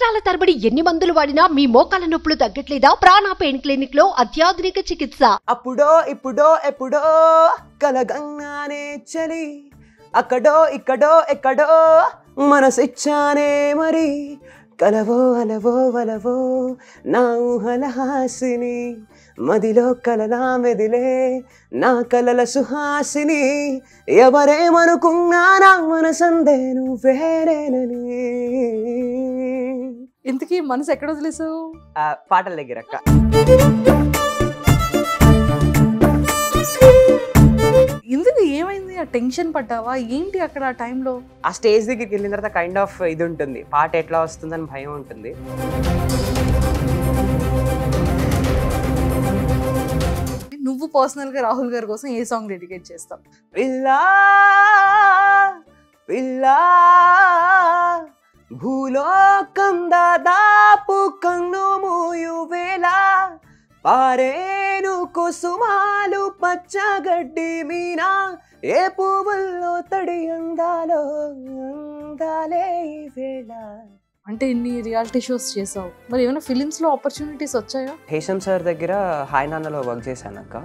సంవత్సరాల తరబడి ఎన్ని మందులు వాడినా మీ మోకాల నొప్పులు తగ్గట్లేదా? ప్రాణ పెయిన్ క్లినిక్ లో అత్యాధునిక చికిత్స. అప్పుడో ఇప్పుడో ఎప్పుడో కలగంగానే చలి, అక్కడో ఇక్కడో ఎక్కడో మనసిచ్చానే మరి. కలవో అలవో వలవో నా ఊహల హాసిని, మదిలో కలలా మెదిలే నా కలల సుహాసిని. ఎవరేమనుకున్నా నా మనసందే నువ్వేరేనని. ఇంతకీ మనసు ఎక్కడ వదిలేసావు? పాటల దగ్గర అక్క. ఇందుకు ఏమైంది? ఆ టెన్షన్ పడ్డావా ఏంటి అక్కడ ఆ టైంలో? ఆ స్టేజ్ దగ్గరికి వెళ్ళిన తర్వాత కైండ్ ఆఫ్ ఇది ఉంటుంది, పాట ఎట్లా వస్తుందని భయం ఉంటుంది. నువ్వు పర్సనల్ గా రాహుల్ గారి కోసం ఏ సాంగ్ డెడికేట్ చేస్తావు? పిల్లా పిల్లా భూలోకం దాదాపు కన్ను మూయువేళ, పారేను కుసుమాలు పచ్చగడ్డి మీనా, ఏ పువ్వుల్లో తడి అందాలో అందాలే ఈ వేళ. అంటే ఇన్ని రియాలిటీ షోస్ చేసావు, మరి ఏమైనా ఫిలిమ్స్ లో ఆపర్చునిటీస్ వచ్చాయా? హేషం సార్ దగ్గర హాయ్ నాన్నలో వర్క్ చేశాను అక్క.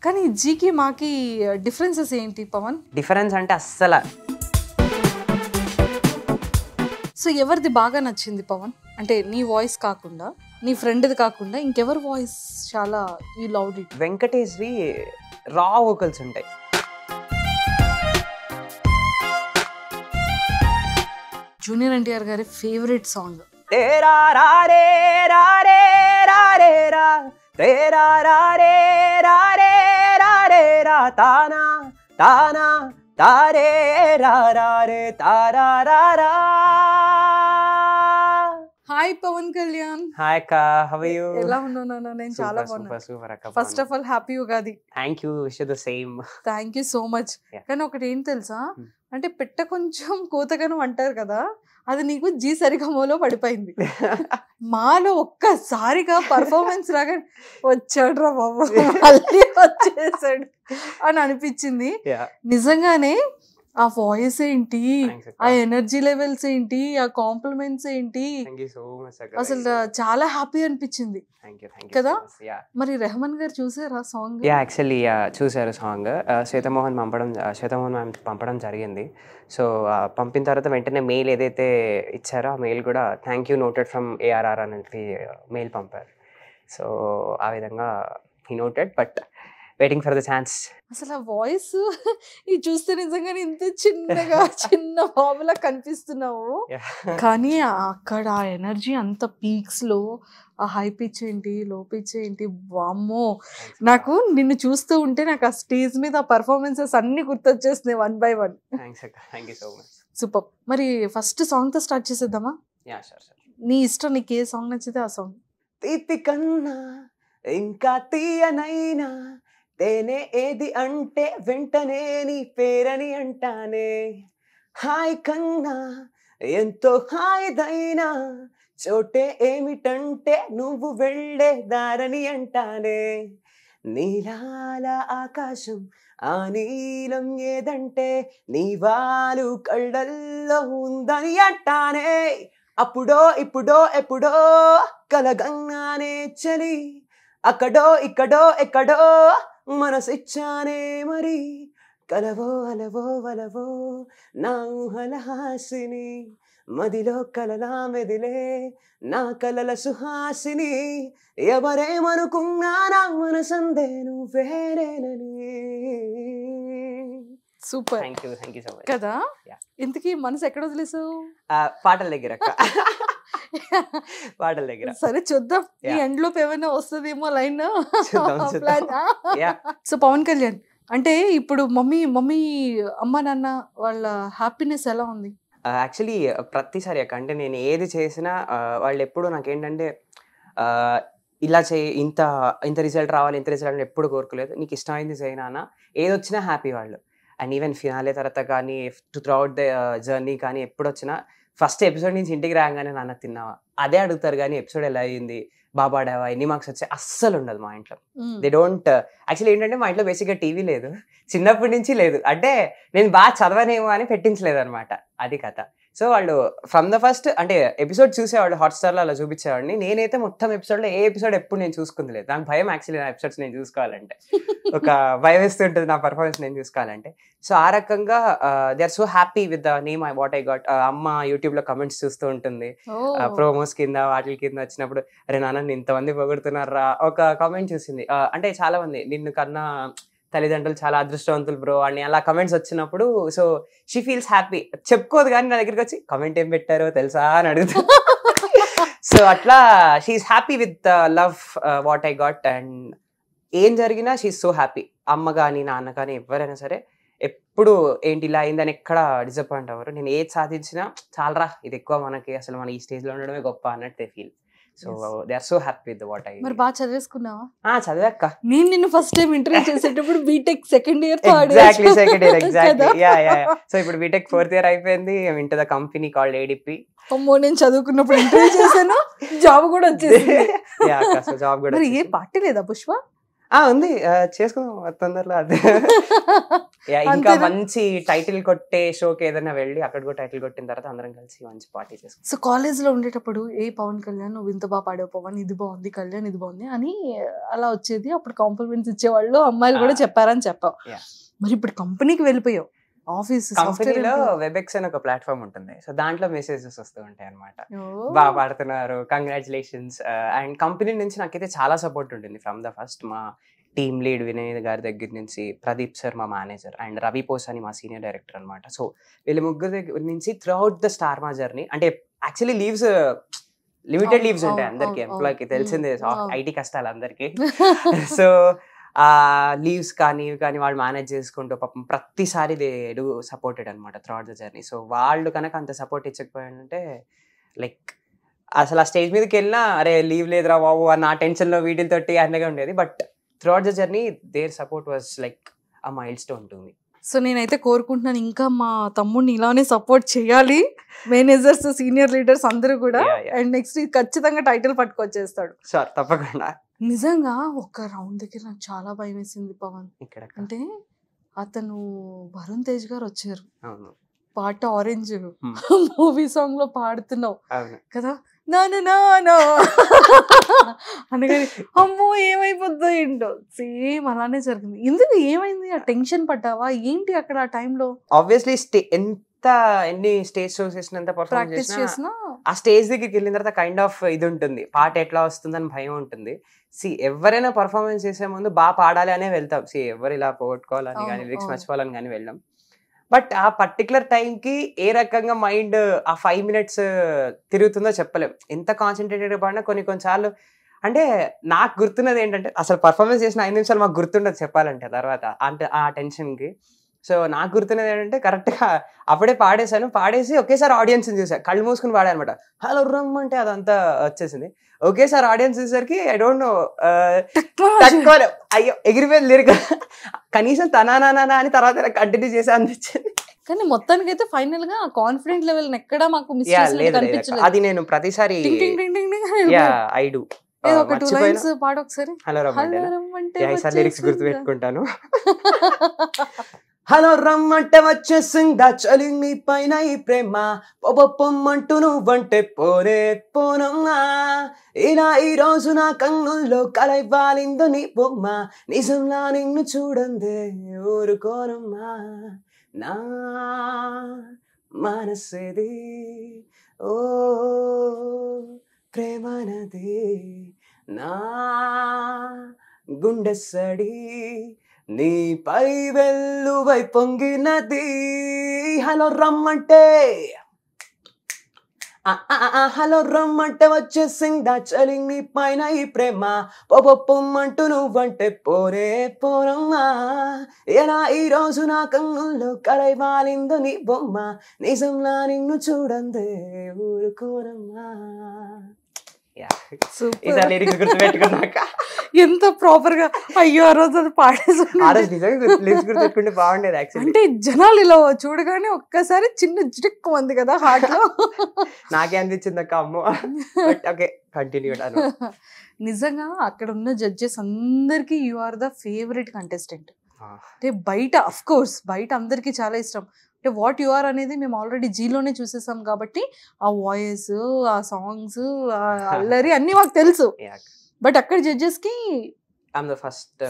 కానీ జీకి మాకి డిఫరెన్సెస్ ఏంటి పవన్? డిఫరెన్స్ అంటే అస్సలు. సో ఎవరిది బాగా నచ్చింది పవన్? అంటే నీ వాయిస్ కాకుండా, నీ ఫ్రెండ్ది కాకుండా ఇంకెవరి వాయిస్ చాలా యూ లవ్డ్ ఇట్? వెంకటేష్వి రా వోకల్స్ ఉంటాయి. జూనియర్ ఎన్టీఆర్ గారి ఫేవరెట్ సాంగ్ తేరా రారే రారే రారే రా, తేరా రారే రారే రారే రా, తానా తానా తారే రారే తారా రారా. హాయ్ పవన్ కళ్యాణ్. హాయ్ అక్క, హౌ ఆర్ యు? ఎలా ఉన్నాను? నేను చాలా బాగున్నాను. సూపర్ అక్క. First of all happy Ugadi. Thank you, wish you the same. Thank you so much. కానీ ఒకటి ఏం తెలుసా, అంటే పెట్ట కొంచెం కోతగాను అంటారు కదా, అది నీకు జీ సరిగమలో పడిపోయింది. మాలో ఒక్కసారిగా పర్ఫార్మెన్స్ రాగా వచ్చాడు రా బాబు, మళ్ళీ వచ్చేసాడు అని అనిపించింది. నిజంగానే ఆ వాయిస్ ఏంటి, ఆ ఎనర్జీ లెవెల్స్ ఏంటి, ఆ కాంప్లిమెంట్స్ ఏంటి, అసలు చాలా హ్యాపీ అనిపించింది కదా. మరి రెహమాన్ గారు చూసారా సాంగ్? యాక్చువల్లీ చూసారు సాంగ్. శ్వేతమోహన్ మ్యామ్ పంపడం జరిగింది. సో పంపిన తర్వాత వెంటనే మెయిల్ ఏదైతే ఇచ్చారో ఆ మెయిల్ కూడా thank you noted from ARR అనేది మెయిల్ పంపారు. సో ఆ విధంగా he noted, but waiting for the chance. అసలు ఆ వాయిస్ ఇది చూస్తే నిజంగానే ఇంత చిన్నగా చిన్న బాబులా కనిపిస్తున్నావు, కానీ అక్కడ ఆ ఎనర్జీ అంత పీక్స్ లో ఆ హై పిచ్ ఏంటి, లో పిచ్ ఏంటి, వామ్మో. నాకు నిన్ను చూస్తూ ఉంటే నాకు ఆ స్టేజ్ మీద ఆ పర్ఫార్మెన్సెస్ అన్ని గుర్తొచ్చేస్తున్నాయి వన్ బై వన్. సూపర్. మరి ఫస్ట్ సాంగ్ తో స్టార్ట్ చేసేద్దామా? నీ ఇష్టం, నీకు ఏ సాంగ్ నచ్చితే ఆ సాంగ్. తీపి కన్నా ఇంకా తీయనైనా తేనే ఏది అంటే వెంటనే నీ పేరని అంటానే. హాయ్ కన్నా ఎంతో హాయిదైనా చోటే ఏమిటంటే నువ్వు వెళ్ళే దారని అంటానే. నీలాల ఆకాశం ఆ నీలం ఏదంటే నీ వాలు కళ్ళల్లో ఉందని అంటానే. అప్పుడో ఇప్పుడో ఎప్పుడో కలగంగానే చలి, అక్కడో ఇక్కడో ఎక్కడో మనసిచ్చానే మరి. కలవో అలవో వలవో నా ఊహల హాసిని, మదిలో కలలా మెదిలే నా కలల సుహాసిని. ఎవరేమనుకున్నా నా మనసందే నువ్వేరేనని. సూపర్ కదా. ఇంతకీ మనసు ఎక్కడ వదిలేసావు? పాటల దగ్గర అక్క. పాటల దగ్గర. సరే చూద్దాం, ఈ ఎండ్ లోపు ఏమైనా వస్తుందేమో లైన్. సో పవన్ కళ్యాణ్ అంటే ఇప్పుడు మమ్మీ అమ్మ నాన్న వాళ్ళ హ్యాపీనెస్ ఎలా ఉంది? యాక్చువల్లీ ప్రతిసారి అక్క, అంటే నేను ఏది చేసినా వాళ్ళు ఎప్పుడు నాకేంటంటే ఇలా చేయి, ఇంత ఇంత రిజల్ట్ రావాలి, ఇంత రిజల్ట్ అని ఎప్పుడు కోరుకోలేదు. నీకు ఇష్టమైంది చేయనా అన్న, ఏది వచ్చినా హ్యాపీ వాళ్ళు. అండ్ ఈవెన్ ఫినాలే తర్వాత కానీ త్రూ అవుట్ ద జర్నీ కానీ ఎప్పుడు వచ్చినా ఫస్ట్ ఎపిసోడ్ నుంచి ఇంటికి రాగానే నాన్న తిన్నావా అదే అడుగుతారు, కానీ ఎపిసోడ్ ఎలా అయింది, బాగా ఆడావా, ఎన్ని మార్క్స్ వచ్చాయి అస్సలు ఉండదు మా ఇంట్లో. దే డోంట్ యాక్చువల్లీ ఏంటంటే మా ఇంట్లో బేసిక్గా టీవీ లేదు, చిన్నప్పటి నుంచి లేదు, అంటే నేను బాగా చదవనేమో అని పెట్టించలేదు అనమాట, అది కథ. సో వాళ్ళు ఫ్రమ్ ద ఫస్ట్ అంటే ఎపిసోడ్ చూసేవాళ్ళు హాట్స్టార్లో అలా చూపించేవాడిని. నేనైతే మొత్తం ఎపిసోడ్లో ఏ ఎపిసోడ్ ఎప్పుడు నేను చూసుకుంది లేదు, నాకు భయం యాక్చువల్లీ నా ఎపిసోడ్స్ నేను చూసుకోవాలంటే, ఒక భయం వేస్తుంటుంది నా పర్ఫార్మెన్స్ నేను చూసుకోవాలంటే. సో ఆ రకంగా they are so happy with the name what I got. అమ్మ యూట్యూబ్లో కమెంట్స్ చూస్తూ ఉంటుంది, ప్రోమోస్ కింద వాటి కింద వచ్చినప్పుడు, అరే నాన్న ఇంతమంది పొగుడుతున్నారా, ఒక కామెంట్ చూసింది, అంటే చాలా మంది నిన్ను కన్నా తల్లిదండ్రులు చాలా అదృష్టవంతులు బ్రో అని అలా కమెంట్స్ వచ్చినప్పుడు, సో షీ ఫీల్స్ హ్యాపీ. చెప్పుకోదు కానీ నా దగ్గరికి వచ్చి కమెంట్ ఏం పెట్టారో తెలుసా అని అడుగుతా. సో అట్లా she's happy with love what I got, and ఏం జరిగినా షీఈస్ సో హ్యాపీ. అమ్మ కానీ నాన్న కానీ ఎవరైనా సరే ఎప్పుడు ఏంటి ఇలా అయిందని ఎక్కడ డిసప్పాయింట్ అవ్వరు. నేను ఏది సాధించినా చాలరా ఇది ఎక్కువ మనకి, అసలు మన ఈ స్టేజ్లో ఉండడమే గొప్ప అన్నట్టు they feel. So they are so happy with what I. మరి బాగా చదివేసుకున్నావా? చదివాక నేను నిన్ను ఫస్ట్ టైం ఇంటర్వ్యూ చేసేటప్పుడు బీటెక్ సెకండ్ ఇయర్ సో ఇప్పుడు బీటెక్ 4th ఇయర్ అయిపోయింది. Into the company called ADP. అమ్మో నేను చదువుకున్నప్పుడు ఇంటర్వ్యూ చేశాను, జాబ్ కూడా వచ్చేసింది. జాబ్ కూడా. ఏ పార్టీ లేదా పుష్ప? ఉంది, చేసుకుందాం తొందరలో. అదే ఇంకా మంచి టైటిల్ కొట్టే షోకి ఏదైనా వెళ్ళి అక్కడ కూడా టైటిల్ కొట్టిన తర్వాత అందరం కలిసి మంచి పార్టీ చేసుకుంటాం. సో కాలేజ్ లో ఉండేటప్పుడు ఏ పవన్ కళ్యాణ్ నువ్వు ఇంత బాగా పాడావు, పవన్ ఇది బాగుంది, కళ్యాణ్ ఇది బాగుంది అని అలా వచ్చేది. అప్పుడు కాంప్లిమెంట్స్ ఇచ్చేవాళ్ళు, అమ్మాయిలు కూడా చెప్పారని చెప్పావు. మరి ఇప్పుడు కంపెనీకి వెళ్ళిపోయావు, ఆఫీస్ కంపెనీలో వెబెక్స్ అని ఒక ప్లాట్ఫామ్ ఉంటుంది. సో దాంట్లో మెసేజెస్ వస్తూ ఉంటాయి అనమాట, బాగా పాడుతున్నారు, కంగ్రాచులేషన్స్. అండ్ కంపెనీ నుంచి నాకైతే చాలా సపోర్ట్ ఉంటుంది ఫ్రమ్ ద ఫస్ట్. మా టీమ్ లీడ్ వినయ్ గారి దగ్గర నుంచి, ప్రదీప్ సార్ మా మేనేజర్, అండ్ రవి పోస్ అని మా సీనియర్ డైరెక్టర్ అనమాట. సో వీళ్ళ ముగ్గురు దగ్గర నుంచి త్రూ అవుట్ ద స్టార్ మా జర్నీ. అంటే యాక్చువల్లీ లీవ్స్ లిమిటెడ్ లీవ్స్ ఉంటాయి అందరికి, ఎంప్లాయ్కి తెలిసిందే ఐటీ కష్టాలు అందరికి. సో ఆ లీవ్స్ కానీ ఇవి కానీ వాళ్ళు మేనేజ్ చేసుకుంటూ పాపం ప్రతిసారి దే డూ సపోర్టెడ్ అనమాట through out the journey. So వాళ్ళు కనుక అంత సపోర్ట్ ఇచ్చకపోయాడంటే లైక్ అసలు ఆ స్టేజ్ మీదకి వెళ్ళినా అరే లీవ్ లేదురా బాబు అన్న టెన్షన్లో వీటితోటి అన్నగా ఉండేది. But throughout the journey their support was like a milestone to me. So నేనైతే కోరుకుంటున్నాను ఇంకా మా తమ్ముడిని ఇలానే సపోర్ట్ చేయాలి, మేనేజర్స్ సీనియర్ లీడర్స్ అందరూ కూడా. అండ్ నెక్స్ట్ ఖచ్చితంగా టైటిల్ పట్టుకొచ్చేస్తాడు. సార్ తప్పకుండా. నిజంగా ఒక రౌండ్ దగ్గర నాకు చాలా భయం వేసింది పవన్. అంటే అతను వరుణ్ తేజ్ గారు వచ్చారు, పాట ఆరెంజ్ మూవీ సాంగ్ లో పాడుతున్నావు కదా, అనగానే అమ్మో ఏమైపోద్దో ఏంటో, సేమ్ అలానే జరిగింది. ఎందుకు ఏమైంది? ఆ టెన్షన్ పడ్డావా ఏంటి అక్కడ ఆ టైంలో? ఆబ్వియస్లీ ఎన్ని స్టేజ్ షోస్ చేసినంత ప్రాక్టీస్ చేసినా ఆ స్టేజ్ దగ్గరికి వెళ్ళిన తర్వాత కైండ్ ఆఫ్ ఇది ఉంటుంది, పాట ఎట్లా వస్తుందని భయం ఉంటుంది. ఎవరైనా పర్ఫార్మెన్స్ చేసే ముందు బాగా పాడాలి అనే వెళ్తాం. ఎవరు ఇలా పోగొట్టుకోవాలని కానీ లిరిక్స్ మర్చిపోవాలని కానీ వెళ్ళాం. బట్ ఆ పర్టికులర్ టైంకి ఏ రకంగా మైండ్ ఆ 5 minutes తిరుగుతుందో చెప్పలేం. ఎంత కాన్సన్ట్రేటెడ్ పడినా కొన్నిసార్లు అంటే నాకు గుర్తున్నది ఏంటంటే అసలు పర్ఫార్మెన్స్ చేసిన 5 నిమిషాలు మాకు గుర్తుండదు చెప్పాలంటే తర్వాత అంటే ఆ టెన్షన్కి. సో నాకు గుర్తున్నది ఏంటంటే కరెక్ట్గా అప్పుడే పాడేసి ఒకేసారి ఆడియన్స్ని చూసాను, కళ్ళు మూసుకుని పాడా అనమాట. హలో రమ్మంటే అదంతా వచ్చేసింది. ఒకేసారి ఆడియన్స్ చూసేసరికి ఐ డోంట్ నో తక్కువ అయ్యో ఎగిరిపోయింది లిరిక్. కనీసం తనానా అని తర్వాత కంటిన్యూ చేసా అనిపించింది. కానీ మొత్తానికైతే ఫైనల్ గా కాన్ఫిడెంట్ లెవెల్ ఎక్కడ మాకు మిస్ కనిపించలేదు. అది నేను ప్రతిసారి ఐ డూ. ఒక 2 lines పాడు ఒకసారి. హలో రమ్మంటే లిరిక్స్ గుర్తు పెట్టుకుంటాను. హలో రమ్మంటే వచ్చేసిందా చలి నీ పైన ఈ ప్రేమ, పొమ్మంటూ నువ్వంటే పోనే పోనమ్మా, ఇలా ఈ రోజు నా కన్నుల్లో కలైవాలిందో నీ బొమ్మ, నిజంలా నిన్ను చూడందే ఊరుకోనమ్మా, నా మనసేది ఓ ప్రేమనది, నా గుండె సడి నీపై వెల్లువై పొంగినది. హలో రమ్మంటే హలో రమ్మంటే వచ్చేసిందా చలి నీ పైన ఈ ప్రేమ, పొమ్మంటూ నువ్వంటే పోరే పోనమ్మా, ఎలా ఈ రోజు నా కన్నుల్లో కలైవాలిందో నీ బొమ్మ, నిజంలా నిన్ను చూడందే ఊరుకోనమ్మా. ఈసారి లిరిక్స్ గుర్తుపెట్టుకున్నాక ఎంత ప్రాపర్ గా అయ్యో ఆ రోజు అది పాడేసి ఆ రోజు నిజంగా లిరిక్స్ గుర్తుపెట్టుకుంటే బాగుండేది యాక్చువల్లీ. అంటే జనాలు ఇలా చూడగానే ఒక్కసారి చిన్న జిటిక్ ఉంది కదా హార్ట్ లో. నాకే అనిపించింది అక్క అమ్మో. Okay continue. నిజంగా అక్కడ ఉన్న జడ్జెస్ అందరికి you are the favourite contestant. అంటే బయట అఫ్ కోర్స్ బయట అందరికి చాలా ఇష్టం. అంటే వాట్ యు ఆర్ అనేది మేము ఆల్రెడీ జీలోనే చూసేసాం కాబట్టి ఆ వాయిస్, ఆ సాంగ్స్, అల్లరి అన్ని మాకు తెలుసు. బట్ అక్కడ జడ్జెస్ కి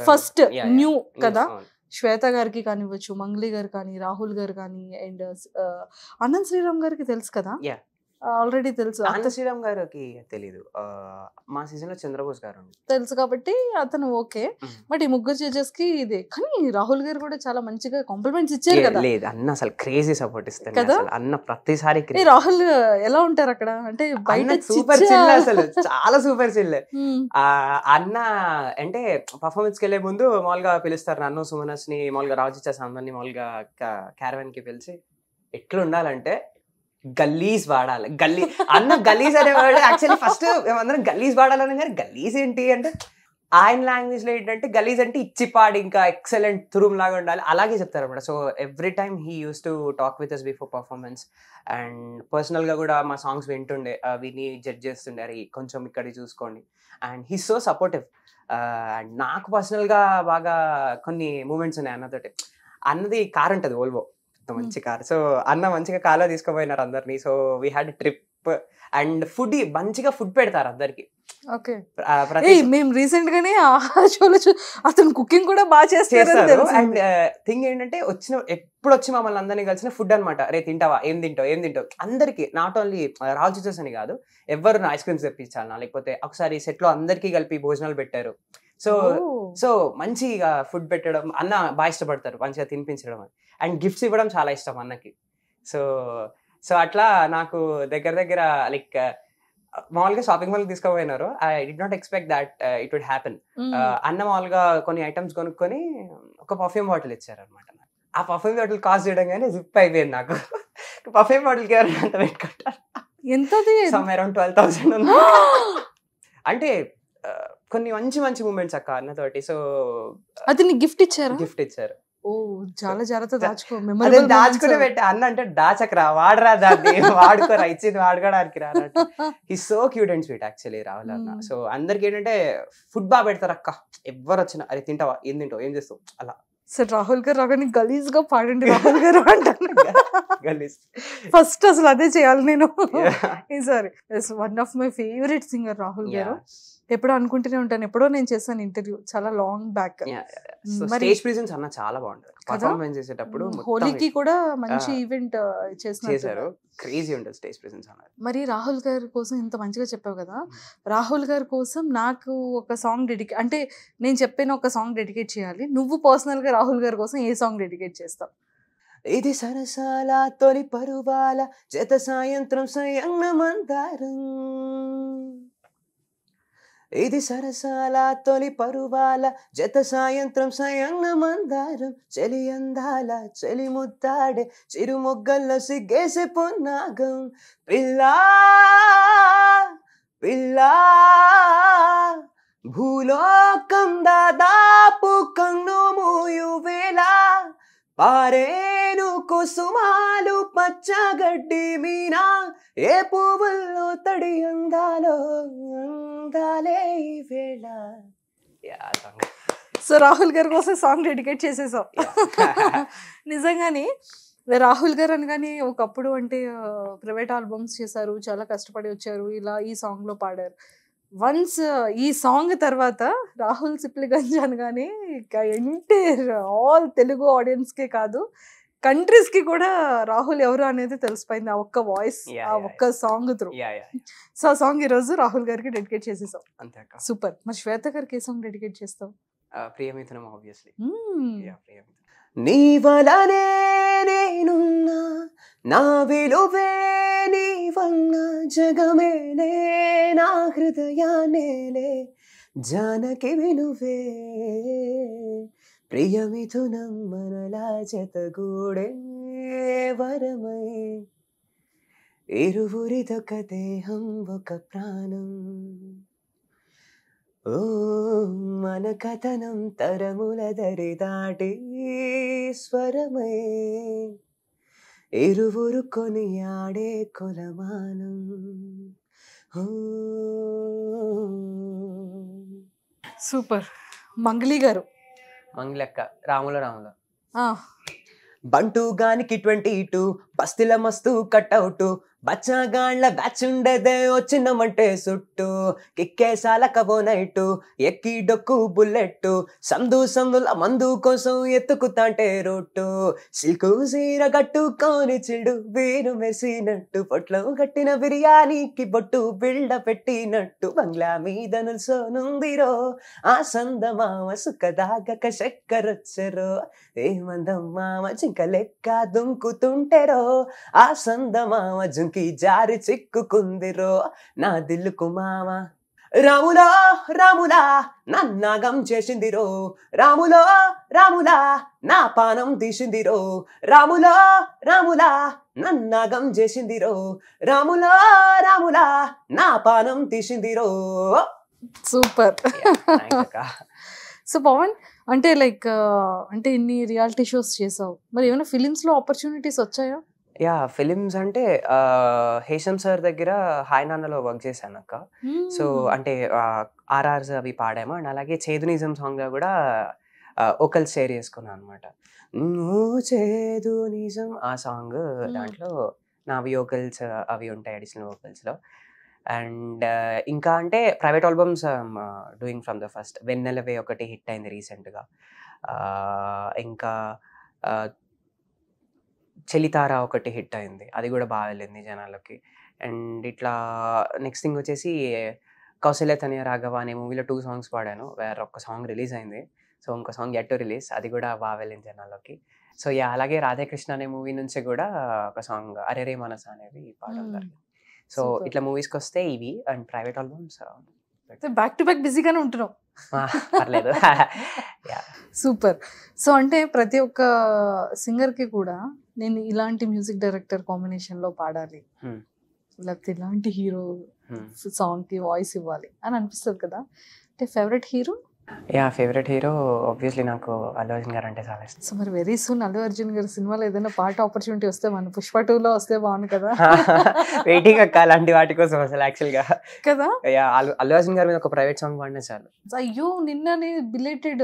ఫస్ట్ న్యూ కదా. శ్వేత గారికి కానివ్వచ్చు, మంగ్లీ గారు కానీ, రాహుల్ గారు కానీ, అండ్ అనంత్ శ్రీరామ్ గారికి తెలుసు కదా, ఆల్రెడీ తెలుసు. అనంత్ శ్రీరామ్ గారికి తెలీదు, మా సీజన్ లో చంద్రబోస్ గారు తెలుసు కాబట్టి అతను ఓకే. బట్ ఈ ముగ్గురు జడ్జెస్ కి ఇదే. కానీ రాహుల్ గారు కూడా చాలా మంచిగా కాంప్లిమెంట్స్ ఇచ్చారు కదా. లేదు అన్న అసలు క్రేజీ సపోర్ట్ ఇస్తారు కదా అన్న ప్రతిసారి. రాహుల్ ఎలా ఉంటారు అక్కడ అంటే బయట సూపర్ చిల్, అసలు చాలా సూపర్ చిల్. అన్న అంటే పర్ఫార్మెన్స్ కి వెళ్లే ముందు మామూలుగా పిలుస్తారు నన్ను, సుమనస్ ని, మామూలుగా రాజిచ్చేసి అందరినీ మామూలుగా క్యారవాన్ కి పిలిచి ఎట్లా ఉండాలంటే గల్లీస్ వాడాలి. అన్న గల్లీస్ అనేవాడు యాక్చువల్లీ ఫస్ట్ మేమందరం గల్లీస్ వాడాలని, కానీ గల్లీస్ ఏంటి అంటే ఆయన లాంగ్వేజ్ లో ఏంటంటే గలీజ్ అంటే ఇచ్చిపాడు ఇంకా ఎక్సలెంట్ తురుమ్ లాగా ఉండాలి అలాగే చెప్తారు అనమాట. So every time he use to talk with us before performance. And personal గా కూడా మా సాంగ్స్ వింటుండే, విని జడ్జ్ చేస్తుండే, అరే కొంచెం ఇక్కడ చూసుకోండి. And he so supportive. And నాకు పర్సనల్ గా బాగా కొన్ని మూమెంట్స్ ఉన్నాయి అన్నతోటి. అన్నది కార్ ఉంటుంది ఓల్వో, మంచి కార్. సో అన్న మంచిగా కార్లో తీసుకుపోయినారు అందరినీ. So we had trip. And food మంచిగా ఫుడ్ పెడతారు అందరికి. ఓకే, మేము రీసెంట్ గానే షోలో అతను కుకింగ్ కూడా బాగా చేస్తారు. అండ్ థింగ్ ఏంటంటే ఎప్పుడు వచ్చి మమ్మల్ని అందరినీ కలిసిన ఫుడ్ అనమాట. రే తింటావా, ఏం తింటావు అందరికి, నాట్ ఓన్లీ రాజుచస్ అని కాదు, ఎవరు ఐస్ క్రీమ్స్ తెప్పించాలన్నా లేకపోతే ఒకసారి సెట్ లో అందరికీ కలిపి భోజనాలు పెట్టారు. సో మంచిగా ఫుడ్ పెట్టడం అన్న బాగా ఇష్టపడతారు, మంచిగా తినిపించడం. అండ్ గిఫ్ట్స్ ఇవ్వడం చాలా ఇష్టం అన్నకి. సో అట్లా నాకు దగ్గర లైక్ మామూలుగా షాపింగ్ మాల్ తీసుకుపోయినారు. I did not expect that it would happen. అన్న మామూలుగా కొన్ని ఐటమ్స్ కొనుక్కొని ఒక పర్ఫ్యూమ్ బాటిల్ ఇచ్చారు అనమాట. ఆ పర్ఫ్యూమ్ బాటిల్ కాస్ట్ చేయడం కానీ జిప్ అయిపోయింది నాకు. పర్ఫ్యూమ్ బాటిల్కి ఎవరైనా అంత పెట్టుకుంటారు. ఎంతది? సమ్ అరౌండ్ 12,000 ఉంది. అంటే కొన్ని మంచి మూమెంట్స్ అక్క అన్నతోటి. సో అది గిఫ్ట్ ఇచ్చారు. ఓ చాలా జాగ్రత్త దాచుకునే పెట్టా. అన్న అంటే దాచకరా, వాడరా, దాన్ని వాడుకోరా, ఇచ్చింది వాడుకోవడానికి రా. He so cute and sweet actually Rahul అన్న. సో అందరికి ఏంటంటే ఫుడ్ బాగా పెడతారు అక్క. ఎవరు వచ్చినా అరే తింటావా, ఏం తింటావు, ఏం చేస్తావు అలా. సార్ రాహుల్ గారు రాగానే గలీజ్ గా పాడండి రాహుల్ గారు అంటాను. గలీజ్ ఫస్ట్ అసలు అదే చేయాలి నేను ఈసారి. One of my favourite singer Rahul గారు. ఎప్పుడో అనుకుంటూనే ఉంటాను, ఎప్పుడో నేను చేశాను ఇంటర్వ్యూ చాలా లాంగ్ బ్యాక్. స్టేజ్ ప్రెజెన్స్ అన్న చాలా బాగుంటుంది పర్ఫార్మెన్స్ చేసేటప్పుడు. హోలీకి కూడా మంచి ఈవెంట్ చేశారు, క్రేజీ ఉంటుంది స్టేజ్ ప్రెజెన్స్ అన్నది. మరి రాహుల్ గారి కోసం ఇంత మంచిగా చెప్పావు కదా, రాహుల్ గారి కోసం నాకు ఒక సాంగ్ డెడికేట్, అంటే నేను చెప్పిన ఒక సాంగ్ డెడికేట్ చేయాలి. నువ్వు పర్సనల్ గా రాహుల్ గారి కోసం ఏ సాంగ్ డెడికేట్ చేస్తావు? ఇది సరసాల తొలి పరువాల జత సాయంత్రం సయన్నమంతారం. ఇది సరసాల తొలి పరువాల జత సాయంత్రం సయన్నమందారం. చలి అందాల చలి ముద్దాడే చిరు మొగ్గల్లో సిగ్గేసే పొన్నాగం. పిల్లా పిల్లా భూలోకం దాదాపు కన్ను మూయు వేళ. పారేను కుసుమాలు పచ్చగడ్డి మీనా. ఏ పువ్వుల్లో తడి అందాలో అందాలే ఈ వేళ. సో రాహుల్ గారి కోసం సాంగ్ డెడికేట్ చేసేసావు. నిజంగానే రాహుల్ గారు అనగానే ఒకప్పుడు అంటే ప్రైవేట్ ఆల్బమ్స్ చేశారు, చాలా కష్టపడి వచ్చారు, ఇలా ఈ సాంగ్ లో పాడారు. వన్స్ ఈ సాంగ్ తర్వాత రాహుల్ సిప్లిగంజ్ అనగానే ఎంటైర్ ఆల్ తెలుగు ఆడియన్స్కే కాదు కంట్రీస్ కి కూడా రాహుల్ ఎవరు అనేది తెలిసిపోయింది ఆ ఒక్క వాయిస్, ఆ ఒక్క సాంగ్ త్రూ. సో ఆ సాంగ్ ఈ రోజు రాహుల్ గారికి డెడికేట్ చేసేసావు. సూపర్. మరి శ్వేత గారికి ఏ సాంగ్ డెడికేట్ చేస్తావు? ప్రియమిథునం ఆబ్వియస్లీ. నీ వలనే నేనున్నా, నా విలువే నీవన్నా, జగమేలే నా హృదయానేలే, జానకి వినువే ప్రియమిథునం మనలా జతగూడే వరమై. ఇరువురిదొక దేహం ఒక ప్రాణం ఓ మన కథనం తరముల దరి దాటి స్వరమై ఇరువురు కొనియాడే కొలమానం ఓ. సూపర్. మంగ్లీ గారు. మంగ్లక్క రాముల ఆ, బంటూ గానికి 22 బస్తిల మస్తు కట్అవుట్ బచ్చాగాళ్ళ బ్యాచ్ ఉండదే వచ్చినమంటే సుట్టు కిక్కేసాల కబోనైటు ఎక్కి డొక్కు బుల్లెట్ సందుల మందు కోసం ఎత్తుకుతాంటే రొట్టు సిల్కు సీర కట్టుకొని చిడు వీరు మెసినట్టు పొట్లో కట్టిన బిర్యానీకి బొట్టు బిల్డ పెట్టినట్టు బంగ్లా మీద నిల్సోనుందిరో ఆ సంద మామ సుఖదాగక చక్కరొచ్చరో ఏమందం మామ జింక లెక్క దుంకుతుంటెరో ఆ సంద మామ జుంకి జారి చిక్కుకుందిరో నా దిల్లుకు మామ రాములా రాములా నన్నాగం చేసిందిరో రాములో రాములా నా పానం తీసిందిరో రాములో రాములా నన్నాగం చేసిందిరో రాములో రాములా నా పానం తీసిందిరో. సూపర్. సో పవన్ అంటే లైక్ అంటే ఇన్ని రియాలిటీ షోస్ చేసావు, మరి ఏమైనా ఫిలిమ్స్ లో ఆపర్చునిటీస్ వచ్చాయా? యా ఫిలిమ్స్ అంటే హేషం సార్ దగ్గర హాయ్ నాన్నలో వర్క్ చేశాను అక్క. సో అంటే ఆర్ఆర్స్ అవి పాడాము అండ్ అలాగే చేదు నిజం సాంగ్లో కూడా ఒకల్ షేర్ చేసుకున్నాను అనమాట. చేదు నిజం ఆ సాంగ్ దాంట్లో నావి వోకల్స్ అవి ఉంటాయి అడిషనల్ వోకల్స్లో. అండ్ ఇంకా అంటే private albums doing from the first వెన్నెలవే ఒకటి హిట్ అయింది రీసెంట్గా. ఇంకా చెలితారా ఒకటి హిట్ అయింది, అది కూడా బాగా వెళ్ళింది జనాలకి. అండ్ ఇట్లా నెక్స్ట్ థింగ్ వచ్చేసి కౌశల్య తనయ రాఘవ అనే మూవీలో 2 సాంగ్స్ పాడాను, వేరే ఒక సాంగ్ రిలీజ్ అయింది. సో ఇంకో సాంగ్ ఎట్ టు రిలీజ్, అది కూడా బాగా వెళ్ళింది జనాల్లోకి. సో యా అలాగే రాధాకృష్ణ అనే మూవీ నుంచి కూడా ఒక సాంగ్ అరే రే మనస అనేది పాడడం జరిగింది. సో ఇట్లా మూవీస్కి వస్తే ఇవి and private albums back to back బిజీగానే ఉంటున్నాం. పర్లేదు. సూపర్. సో అంటే ప్రతి ఒక్క సింగర్కి కూడా నేను ఇలాంటి మ్యూజిక్ డైరెక్టర్ కాంబినేషన్లో పాడాలి, లేకపోతే ఇలాంటి హీరో సాంగ్కి వాయిస్ ఇవ్వాలి అని అనిపిస్తుంది కదా. అంటే favourite hero? Yeah favourite hero obviously నాకు అల్లు అర్జున్ గారు అంటే చాలా ఇష్టం. సో మరి వెరీ సూన్ అల్లు అర్జున్ గారి సినిమాలో ఏదైనా పాట ఆపర్చునిటీ వస్తే మన పుష్ప 2లో వస్తే బాగుంది కదా. వెయిటింగ్ అక్క అలాంటి వాటి కోసం అసలు యాక్చువల్గా కదా. యా అల్లు అర్జున్ గారి మీద ఒక ప్రైవేట్ సాంగ్ పాడినా చాలు. అయ్యో నిన్ననే బిలేటెడ్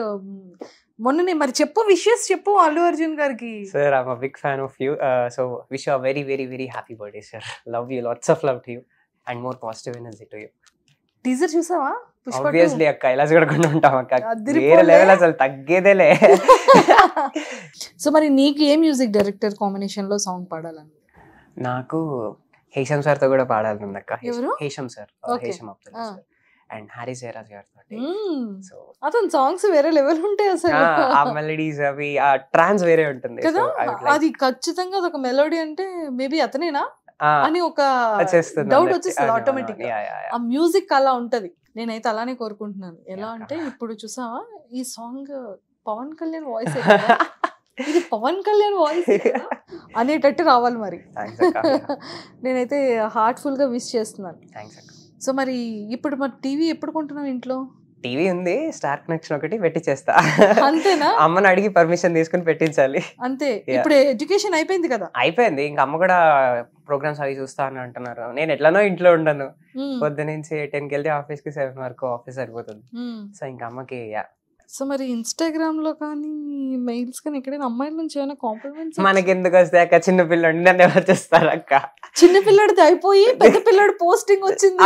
మొన్ననే మరి చెప్పు విషెస్ చెప్పు అల్లు అర్జున్ గారికి. Sir I'm a big fan of you. So wish you a very very very happy birthday sir. Love you, lots of love to you and more positive energy to you. Teaser చూసావా? Obviously అక్క ఇలా చూడకుండా ఉంటాం అక్క, వేరే level అసలు తగ్గేదేలే. So మరి నీకు ఏ మ్యూజిక్ డైరెక్టర్ కాంబినేషన్ లో సాంగ్ పాడాలని? నాకు హేషం సార్ తో కూడా పాడాలని అక్క. ఎవరు? Hesham sir, Hesham Abdullah sir and Harry Jayaraj గారితో. సో అతని సాంగ్స్ వేరే లెవెల్ ఉంటాయి అసలు. ఆ మెలోడీస్ అవి ఆ ట్రాన్స్ వేరే ఉంటుంది కదా. అది ఖచ్చితంగా ఒక మెలోడీ అంటే మేబీ అతనేనా అని ఒక డౌట్ వచ్చేస్తుంది ఆటోమేటిక్. ఆ మ్యూజిక్ అలా ఉంటది. నేనైతే అలానే కోరుకుంటున్నాను. ఎలా అంటే ఇప్పుడు చూసావా ఈ సాంగ్ పవన్ కళ్యాణ్ వాయిస్, ఇది పవన్ కళ్యాణ్ వాయిస్ అనేటట్టు రావాలి మరి. నేనైతే హార్ట్ఫుల్ గా విష్ చేస్తున్నాను. సో మరి ఇప్పుడు మరి టీవీ ఎప్పుడు కొంటున్నావు ఇంట్లో? టీవీ ఉంది, స్టార్ కనెక్షన్ ఒకటి పెట్టి చేస్తా. అంతేనా? అమ్మని అడిగి పర్మిషన్ తీసుకుని పెట్టించాలి అంతే. ఇప్పుడు ఎడ్యుకేషన్ అయిపోయింది కదా. అయిపోయింది, ఇంకా అమ్మ కూడా ప్రోగ్రామ్స్ అవి చూస్తా అని అంటున్నారు. నేను ఎట్లనో ఇంట్లో ఉండను, పొద్దునుంచి 10కి వెళ్తే ఆఫీస్కి 7 వరకు ఆఫీస్ సరిపోతుంది. సో ఇంకా అమ్మకి. సో మరి ఇన్స్టాగ్రామ్ లో కానీ మెయిల్స్ కానీ ఎక్కడైనా అమ్మాయిల నుంచి ఏమైనా కాంప్లిమెంట్స్? మనకి ఎందుకు వస్తాయి అక్క, చిన్న పిల్లడు నన్ను ఎవరు చేస్తారు అక్క. చిన్న పిల్లడిది అయిపోయి పెద్ద పిల్లడు పోస్టింగ్ వచ్చింది.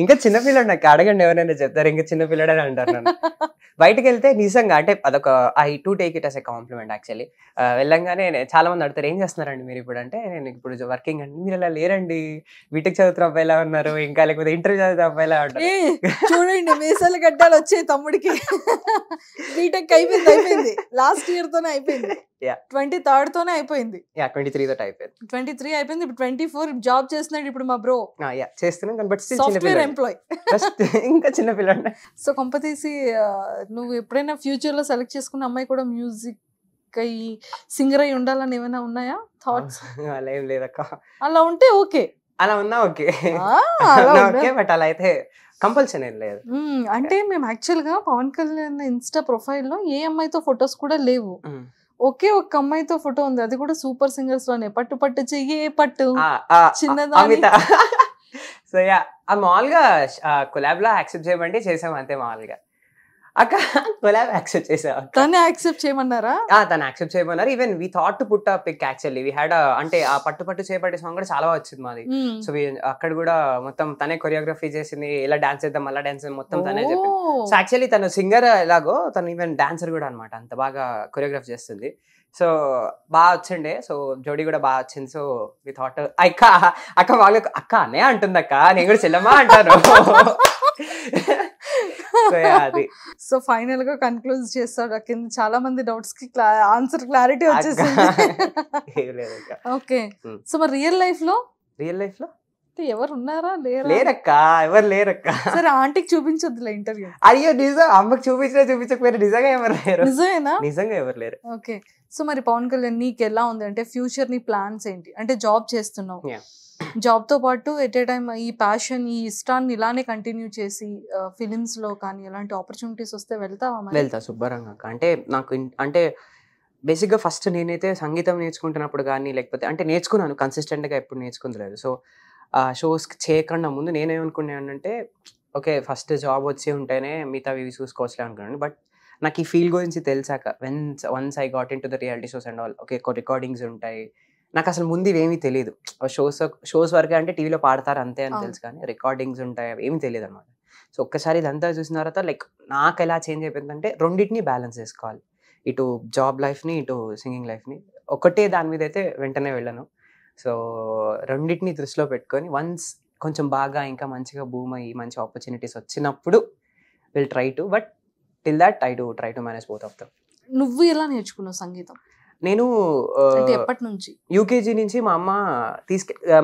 ఇంకా చిన్న పిల్లడు నాకు అడగండి, ఎవరైనా చెప్తారు ఇంకా చిన్న పిల్లడు అని అంటారు నన్ను. బయటకు వెళ్తే నిజంగా అంటే అదొక I to take it as a compliment actually. వెళ్ళంగానే చాలా మంది అడుగుతారు ఏం చేస్తున్నారండి మీరు ఇప్పుడు అంటే, నేను ఇప్పుడు వర్కింగ్ అండి. మీరు ఇలా లేరండి, బీటెక్ చదువుతున్న అబ్బాయిలా ఉన్నారు, ఇంకా లేకపోతే ఇంటర్వ్యూ చదువుతున్న అబ్బాయిలా ఉంటారు. చూడండి మీసాలు గడ్డాలు వచ్చాయి తమ్ముడికి. బీటెక్ అయిపోయింది లాస్ట్ ఇయర్ తోనే అయిపోయింది. 23rd తోనే అయిపోయింది. 23 తోటి అయిపోయింది. 23 అయిపోయింది. ఇప్పుడు 24 జాబ్ చేస్తున్నాడు ఇప్పుడు మా బ్రో. చేస్తున్నాను బట్ సాఫ్ట్వేర్ ఎంప్లాయ్, ఇంకా చిన్న పిల్లడు. సో కొంపతీసి నువ్వు ఎప్పుడైనా ఫ్యూచర్ లో సెలెక్ట్ చేసుకున్న అమ్మాయి కూడా మ్యూజిక్ ఇంకా ఈ సింగర్ అయి ఉండాలని ఏమైనా ఉన్నాయా థాట్స్? అలా ఏం లేదక్క. అలా ఉంటే ఓకే, అలా ఉన్నా ఓకే, అలా ఓకే, బట్ అలా అయితే కంపల్షన్ ఏం లేదు. అంటే మేము యాక్చువల్ గా పవన్ కళ్యాణ్ ఇన్స్టా ప్రొఫైల్లో ఏ అమ్మాయితో ఫొటోస్ కూడా లేవు, ఒకే ఒక్క అమ్మాయితో ఫోటో ఉంది, అది కూడా సూపర్ సింగర్స్ లోనే. పట్టు పట్టు చెయ్యే పట్టు చిన్నదాని. సో యా, మామూలుగా కొలాబ్ లో యాక్సెప్ట్ చేయమంటే చేసాం అంతే. మామూలుగా అక్క కొలాబ్ యాక్సెప్ట్ చేసాం. తనే యాక్సెప్ట్ చేయమన్నారా? తను యాక్సెప్ట్ చేయమన్నారు. Even we thought to put a pic actually. We had అంటే ఆ పట్టు పట్టు చేపట్టే సాంగ్ కూడా చాలా వచ్చింది మాది. సో అక్కడ కూడా మొత్తం తనే కొరియోగ్రఫీ చేసింది, ఎలా డాన్స్ చేద్దాం మళ్ళీ డాన్స్ మొత్తం తనే చెప్పింది. సో యాక్చువల్లీ తను సింగర్ ఎలాగో తను ఈవెన్ డాన్సర్ కూడా అనమాట, అంత బాగా కొరియోగ్రఫీ చేస్తుంది. సో బాగా వచ్చిండే, సో జోడీ కూడా బాగా వచ్చింది. సో వి థాట్ అక్క వాళ్ళు అక్క అనే అంటుంది అక్క, నేను కూడా చెల్లమ్మా అంటాను. సో ఫైనల్ గా కన్క్లూజ్ చేస్తాడు. కింద చాలా మంది డౌట్స్ కి ఆన్సర్ క్లారిటీ వచ్చేసింది. ఓకే, సో మరి రియల్ లైఫ్ లో ఎవరు ఉన్నారా లేరక్క? ఎవరు లేరక్క. సరే ఆంటీకి చూపించొద్దులే ఇంటర్వ్యూ. అయ్యో నిజం, అమ్మకి చూపించకపోయారు, నిజంగా ఎవరు లేరు. నిజమేనా? నిజంగా ఎవరు లేరు. ఓకే, సో మరి పవన్ కళ్యాణ్ నీకు ఎలా ఉంది అంటే ఫ్యూచర్ నీ ప్లాన్స్ ఏంటి? అంటే జాబ్ చేస్తున్నావు, జాబ్ తో పాటు ఎట్ ఏ టైం ఈ ప్యాషన్ ఈ ఇష్టాన్ని ఇలానే కంటిన్యూ చేసి ఫిలిమ్స్ లో కానీ ఎలాంటి ఆపర్చునిటీస్ వస్తే వెళ్తావా? వెళ్తా శుభ్రంగా. అంటే నాకు అంటే బేసిక్గా ఫస్ట్ నేనైతే సంగీతం నేర్చుకుంటున్నప్పుడు కానీ లేకపోతే అంటే నేర్చుకున్నాను, కన్సిస్టెంట్గా ఎప్పుడు నేర్చుకుంటలేదు. సో షోస్ చేయకుండా ముందు నేనేమనుకున్నానంటే ఓకే ఫస్ట్ జాబ్ వచ్చి ఉంటేనే మిగతా ఇవి చూసుకోవచ్చులే అనుకున్నాను. బట్ నాకు ఈ ఫీల్డ్ గురించి తెలిసాక once I got in to the reality shows and all, okay recordings ఉంటాయి, నాకు అసలు ముందు ఇవేమీ తెలియదు. షోస్ వరకే అంటే టీవీలో పాడతారు అంతే అని తెలుసు, కానీ రికార్డింగ్స్ ఉంటాయి ఏమీ తెలియదు అనమాట. సో ఒక్కసారి ఇదంతా చూసిన తర్వాత లైక్ నాకు ఎలా చేంజ్ అయిపోయిందంటే రెండింటిని బ్యాలెన్స్ చేసుకోవాలి, ఇటు జాబ్ లైఫ్ని ఇటు సింగింగ్ లైఫ్ని. ఒకటే దాని మీద అయితే వెంటనే వెళ్ళను. సో రెండింటిని దృష్టిలో పెట్టుకొని వన్స్ కొంచెం బాగా ఇంకా మంచిగా బూమ్ అయ్యి మంచి ఆపర్చునిటీస్ వచ్చినప్పుడు will try to, but till that I do try to manage both of them. నువ్వు ఎలా నేర్చుకున్నావు సంగీతం? నేను ఎప్పటి నుంచి? యూకేజీ నుంచి మా అమ్మ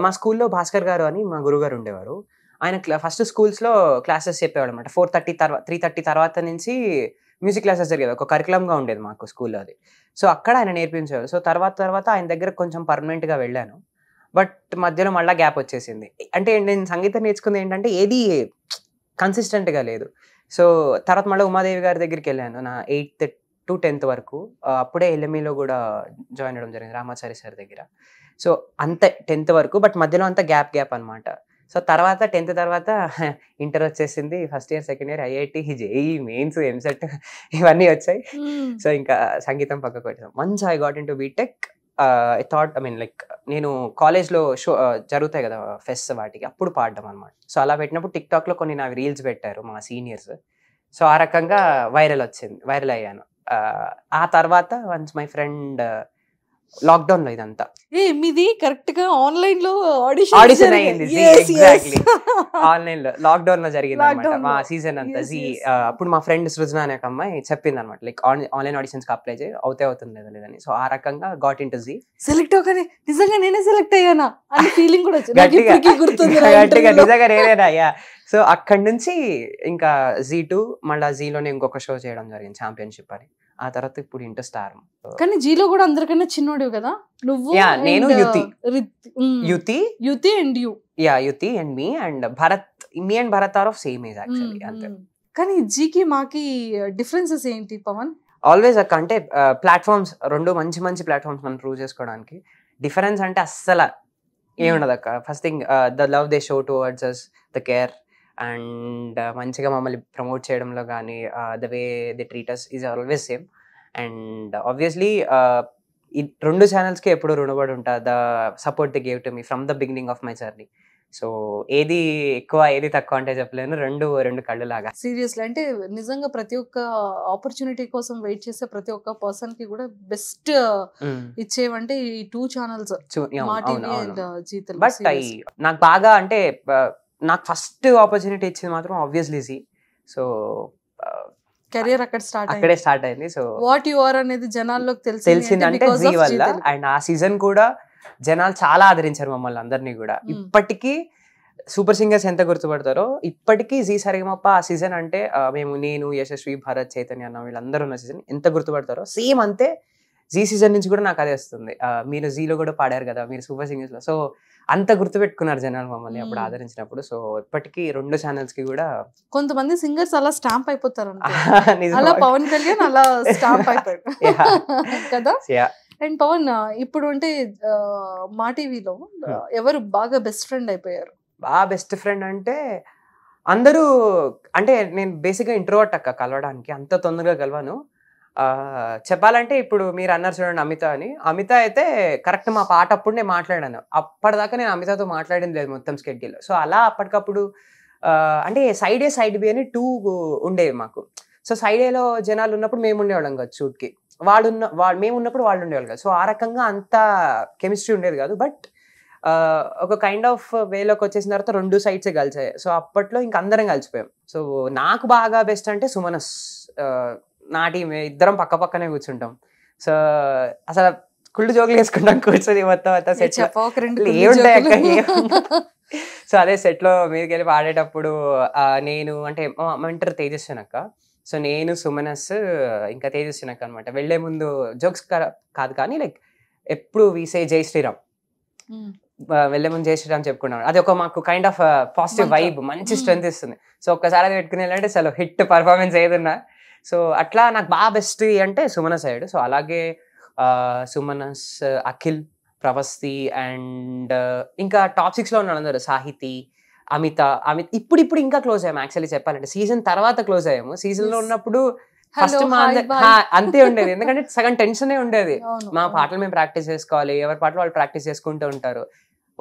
మా స్కూల్లో భాస్కర్ గారు అని మా గురుగారు ఉండేవారు. ఆయన ఫస్ట్ స్కూల్స్లో క్లాసెస్ చెప్పేవాడు అనమాట. 3:30 తర్వాత నుంచి మ్యూజిక్ క్లాసెస్ జరిగేది, ఒక కరికులంగా ఉండేది మాకు స్కూల్లో అది. సో అక్కడ ఆయన నేర్పించేవారు. సో తర్వాత ఆయన దగ్గర కొంచెం పర్మనెంట్గా వెళ్ళాను. బట్ మధ్యలో మళ్ళీ గ్యాప్ వచ్చేసింది. అంటే నేను సంగీతం నేర్చుకుంది ఏంటంటే ఏది కన్సిస్టెంట్గా లేదు. సో తర్వాత మళ్ళీ ఉమాదేవి గారి దగ్గరికి వెళ్ళాను నా 8th to 10th వరకు. అప్పుడే ఎల్ఎంఈలో కూడా జాయిన్ అవ్వడం జరిగింది రామాచారి సార్ దగ్గర. సో అంతే 10th వరకు, బట్ మధ్యలో అంతా గ్యాప్ అనమాట. సో తర్వాత 10th తర్వాత ఇంటర్ వచ్చేసింది, first year second year IIT JEE mains EAMCET ఇవన్నీ వచ్చాయి. సో ఇంకా సంగీతం పక్కకు పెట్టాను. Once I got in to B Tech I thought like నేను కాలేజ్లో షో జరుగుతాయి కదా ఫెస్ట్, వాటికి అప్పుడు పాడడం అనమాట. సో అలా పెట్టినప్పుడు టిక్టాక్లో కొన్ని నావి రీల్స్ పెట్టారు మా సీనియర్స్. సో ఆ రకంగా వైరల్ అయ్యాను. ఆ తర్వాత వన్స్ మై ఫ్రెండ్ లాక్డౌన్ లో ఇదంతా మీది కరెక్ట్ గా ఆన్లైన్ లో ఆడిషన్ అయింది. ఎగ్జాక్ట్లీ ఆన్లైన్ లో లాక్డౌన్ లో జరిగింది అనమాట మా సీజన్ అంతా. అప్పుడు మా ఫ్రెండ్ సృజన అనే ఒక అమ్మాయి చెప్పింది అనమాట లైక్ ఆన్లైన్ ఆడిషన్స్ కి అప్లై చేయి అవుతుంది లేదని. సో ఆ రకంగా got in to Zee. Select అవగానే నిజంగా నేనే సెలెక్ట్ అయ్యానా అనే ఫీలింగ్ కూడా వచ్చింది. గట్టిగా నిజంగా నేనేనా. సో అక్కడి నుంచి ఇంకా Z2 మళ్ళీ జీలోనే ఇంకొక షో చేయడం జరిగింది, ఛాంపియన్షిప్ అని. ఆ తర్వాత ఇప్పుడు ఇంటర్ స్టార్. కానీ జీలో కూడా అందరికన్నా చిన్నోడు కదా నువ్వు? నేను Yuthi and you. Yuthi and me and Bharat are of same age actually అంతే. కానీ జీకి మాకి డిఫరెన్సెస్ ఏంటి పవన్? ఆల్వేస్ అక్క అంటే ప్లాట్ఫామ్స్ రెండు మంచి ప్లాట్ఫామ్స్ మనం ప్రూవ్ చేసుకోవడానికి. డిఫరెన్స్ అంటే అస్సలు ఏముండదు అక్క. First thing the love they show towards us, the care and మంచిగా మమ్మల్ని ప్రమోట్ చేయడంలో కానీ the way they treat us is always same. And obviously ఈ రెండు ఛానల్స్కి ఎప్పుడు రుణపడి ఉంటా, the support they gave to me from the beginning of my journey. So ఏది ఎక్కువ ఏది తక్కువ అంటే చెప్పలేను, రెండు కళ్ళు లాగా. సీరియస్లీ అంటే నిజంగా ప్రతి ఒక్క ఆపర్చునిటీ కోసం వెయిట్ చేసే ప్రతి ఒక్క పర్సన్ కి కూడా బెస్ట్ ఇచ్చేవంటే ఈ 2 ఛానల్స్. బట్ నాకు బాగా అంటే నాకు ఫస్ట్ ఆపర్చునిటీ ఇచ్చింది మాత్రం ఆబ్వియస్లీ జీ. సో కెరియర్ అక్కడే స్టార్ట్ అయింది. సో వాట్ యు ఆర్ అనేది జనాల్లోకి తెలిసిందంటే జీ వల్ల. అండ్ ఆ సీజన్ కూడా జనాలు చాలా ఆదరించారు మమ్మల్ని అందరినీ కూడా. ఇప్పటికీ సూపర్ సింగర్స్ ఎంత గుర్తుపడతారో ఇప్పటికీ జీ సరిగమప్ప ఆ సీజన్ అంటే నేను యశస్వి భరత్ చైతన్య అన్న వీళ్ళందరూ ఉన్న సీజన్ ఎంత గుర్తుపడతారో సేమ్ అంతే జీ సీజన్ నుంచి కూడా నాకు అదే వస్తుంది. మీరు జీలో కూడా పాడారు కదా, మీరు సూపర్ సింగర్స్లో. సో అంత గుర్తుపెట్టుకున్నారు జనాలు మమ్మల్ని అప్పుడు ఆదరించినప్పుడు. సో ఇప్పటికీ 2 ఛానల్స్కి కూడా కొంతమంది సింగర్స్ అలా స్టాంప్ అయిపోతారు నిజం. అలా పవన్ కళ్యాణ్ అలా స్టాంప్ అయిపోయాడు కదా. Yeah. అండ్ పవన్ ఇప్పుడు అంటే మా టీవీలో ఎవరు బాగా బెస్ట్ ఫ్రెండ్ అయిపోయారు? బాగా బెస్ట్ ఫ్రెండ్ అంటే అందరూ, అంటే నేను బేసిక్గా ఇంట్రోవర్ట్ అక్క, కలవడానికి అంత తొందరగా కలవను. చెప్పాలంటే ఇప్పుడు మీరు అన్నారు చూడండి అమిత అని, అమిత అయితే కరెక్ట్ మా పాట అప్పుడు నేను మాట్లాడాను. అప్పటిదాకా నేను అమితతో మాట్లాడింది లేదు మొత్తం స్కెడ్యూల్. సో అలా అప్పటికప్పుడు అంటే సైడ్ ఏ సైడ్ బి అని 2 ఉండేవి మాకు. సో సైడ్ ఏలో జనాలు ఉన్నప్పుడు మేము ఉండేవాళ్ళం కాదు షూట్కి, మేము ఉన్నప్పుడు వాళ్ళు ఉండేవాళ్ళు కాదు. సో ఆ రకంగా అంత కెమిస్ట్రీ ఉండేది కాదు. బట్ ఒక కైండ్ ఆఫ్ వేలోకి వచ్చేసిన తర్వాత 2 సైడ్సే కలిసాయి. సో అప్పట్లో ఇంక అందరం కలిసిపోయాం. సో నాకు బాగా బెస్ట్ అంటే సుమనస్, నా టీం, ఇద్దరం పక్క పక్కనే కూర్చుంటాం. సో అసలు కుళ్ళు జోకులు వేసుకుంటాం కూర్చొని మొత్తం సెట్ ఏముంటాయి అక్క. సో అదే సెట్లో మీదకి వెళ్ళి పాడేటప్పుడు నేను అంటే మంటర్ తేజస్విని అక్క. సో నేను సుమనస్ ఇంకా తేజస్విని అక్క అనమాట. వెళ్లే ముందు జోక్స్ కాదు కానీ లైక్ ఎప్పుడు వీసే జై శ్రీరామ్, వెళ్ళే ముందు జై శ్రీరామ్ చెప్పుకున్నాం. అది ఒక మాకు కైండ్ ఆఫ్ పాజిటివ్ వైబ్, మంచి స్ట్రెంత్ ఇస్తుంది. సో ఒక్కసారి అది పెట్టుకుని వెళ్ళంటే అసలు హిట్ పర్ఫార్మెన్స్ ఏదన్నా. సో అట్లా నాకు బాగా బెస్ట్ అంటే సుమనస్ సైడ్. సో అలాగే సుమనస్, అఖిల్, ప్రవస్తి అండ్ ఇంకా టాప్ 6 లో ఉన్నాడు అందరు, సాహితి, అమిత. ఇప్పుడు ఇంకా క్లోజ్ అయ్యాము యాక్చువల్లీ చెప్పాలంటే. సీజన్ తర్వాత క్లోజ్ అయ్యాము. సీజన్ లో ఉన్నప్పుడు ఫస్ట్ మా అంతే ఉండేది, ఎందుకంటే సగం టెన్షనే ఉండేది. మా పాటలు మేము ప్రాక్టీస్ చేసుకోవాలి, ఎవరి పాటలు వాళ్ళు ప్రాక్టీస్ చేసుకుంటూ ఉంటారు.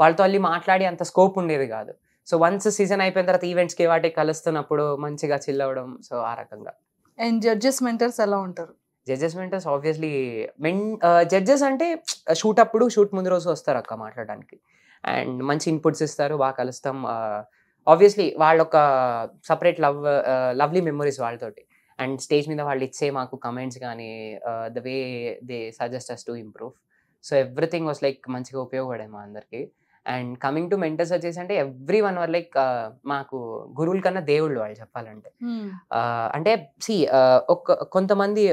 వాళ్ళతో వెళ్ళి మాట్లాడి అంత స్కోప్ ఉండేది కాదు. సో వన్స్ సీజన్ అయిపోయిన తర్వాత ఈవెంట్స్కి వాటికి కలుస్తున్నప్పుడు మంచిగా చిల్ అవ్వడం. సో ఆ రకంగా. అండ్ జడ్జెస్ మెంటర్స్ ఎలా ఉంటారు? జడ్జెస్ మెంటర్స్ ఆబ్వియస్లీ జడ్జెస్ అంటే షూట్ ముందు రోజు వస్తారు అక్క మాట్లాడడానికి, అండ్ మంచి ఇన్పుట్స్ ఇస్తారు, బాగా కలుస్తాం. ఆబ్వియస్లీ వాళ్ళొక సపరేట్ లవ్లీ మెమరీస్ వాళ్ళతోటి. అండ్ స్టేజ్ మీద వాళ్ళు ఇచ్చే మాకు కమెంట్స్ కానీ the way they suggest us to improve. So everything was like మంచిగా ఉపయోగపడే మా అందరికి. అండ్ కమింగ్ టు మెంటర్స్ వచ్చేసి అంటే ఎవ్రీ వన్ వర్ లైక్ మాకు గురువుల కన్నా దేవుళ్ళు వాళ్ళు చెప్పాలంటే. అంటే కొంతమంది